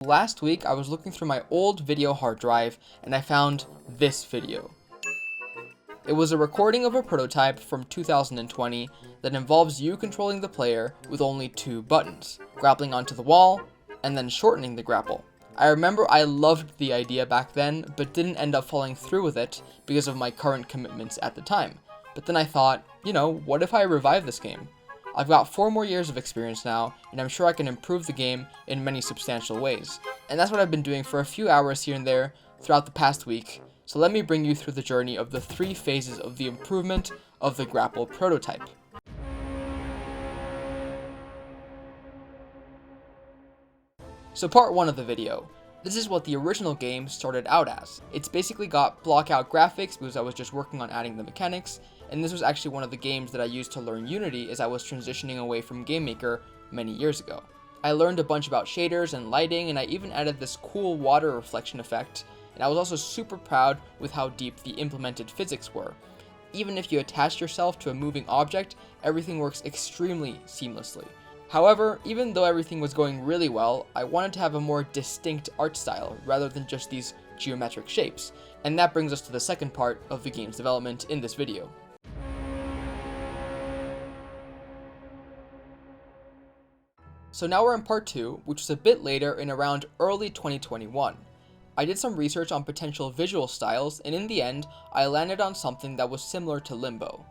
Last week, I was looking through my old video hard drive and I found this video. It was a recording of a prototype from 2020 that involves you controlling the player with only 2 buttons, grappling onto the wall and then shortening the grapple. I remember I loved the idea back then, but didn't end up following through with it because of my current commitments at the time. But then I thought, what if I revive this game? I've got 4 more years of experience now, and I'm sure I can improve the game in many substantial ways. And that's what I've been doing for a few hours here and there throughout the past week, so let me bring you through the journey of the 3 phases of the improvement of the grapple prototype. So part 1 of the video. This is what the original game started out as. It's basically got blockout graphics because I was just working on adding the mechanics, and this was actually one of the games that I used to learn Unity as I was transitioning away from GameMaker many years ago. I learned a bunch about shaders and lighting, and I even added this cool water reflection effect, and I was also super proud with how deep the implemented physics were. Even if you attach yourself to a moving object, everything works extremely seamlessly. However, even though everything was going really well, I wanted to have a more distinct art style rather than just these geometric shapes, and that brings us to the second part of the game's development in this video. So now we're in part 2, which was a bit later in around early 2021. I did some research on potential visual styles, and in the end, I landed on something that was similar to Limbo.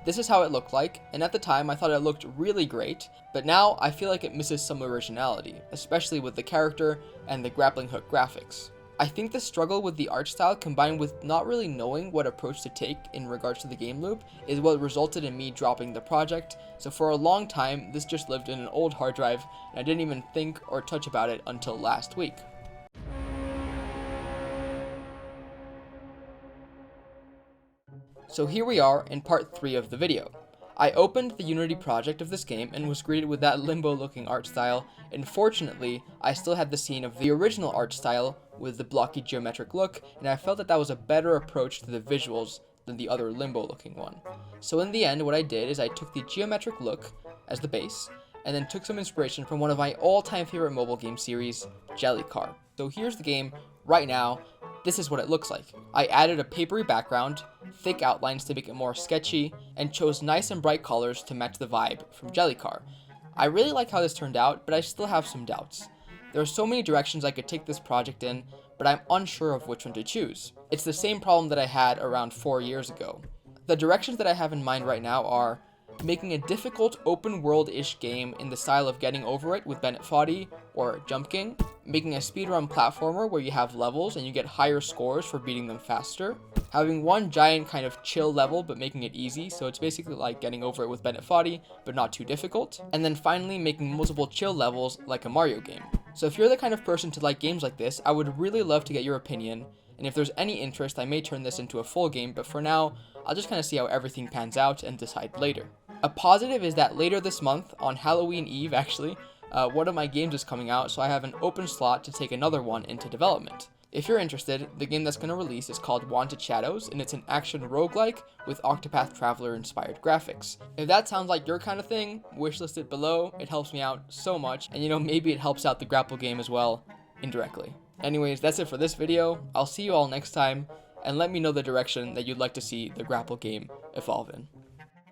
This is how it looked like, and at the time I thought it looked really great, but now I feel like it misses some originality, especially with the character and the grappling hook graphics. I think the struggle with the art style combined with not really knowing what approach to take in regards to the game loop is what resulted in me dropping the project, so for a long time this just lived in an old hard drive and I didn't even think or touch about it until last week. So here we are in part 3 of the video. I opened the Unity project of this game and was greeted with that Limbo looking art style, and fortunately I still had the scene of the original art style with the blocky geometric look, and I felt that that was a better approach to the visuals than the other Limbo looking one. So in the end what I did is I took the geometric look as the base, and then took some inspiration from one of my all-time favorite mobile game series, Jellycar. So here's the game right now. This is what it looks like. I added a papery background, thick outlines to make it more sketchy, and chose nice and bright colors to match the vibe from Jellycar. I really like how this turned out, but I still have some doubts. There are so many directions I could take this project in, but I'm unsure of which one to choose. It's the same problem that I had around 4 years ago. The directions that I have in mind right now are making a difficult open world-ish game in the style of Getting Over It with Bennett Foddy or Jump King, making a speedrun platformer where you have levels and you get higher scores for beating them faster, having one giant kind of chill level but making it easy, so it's basically like Getting Over It with Bennett Foddy but not too difficult, and then finally making multiple chill levels like a Mario game. So if you're the kind of person to like games like this, I would really love to get your opinion, and if there's any interest I may turn this into a full game, but for now I'll just kind of see how everything pans out and decide later. A positive is that later this month, on Halloween Eve actually, one of my games is coming out, so I have an open slot to take another one into development. If you're interested, the game that's going to release is called Wanted Shadows, and it's an action roguelike with Octopath Traveler inspired graphics. If that sounds like your kind of thing, wishlist it below. It helps me out so much, and maybe it helps out the grapple game as well, indirectly. Anyways, that's it for this video. I'll see you all next time, and let me know the direction that you'd like to see the grapple game evolve in.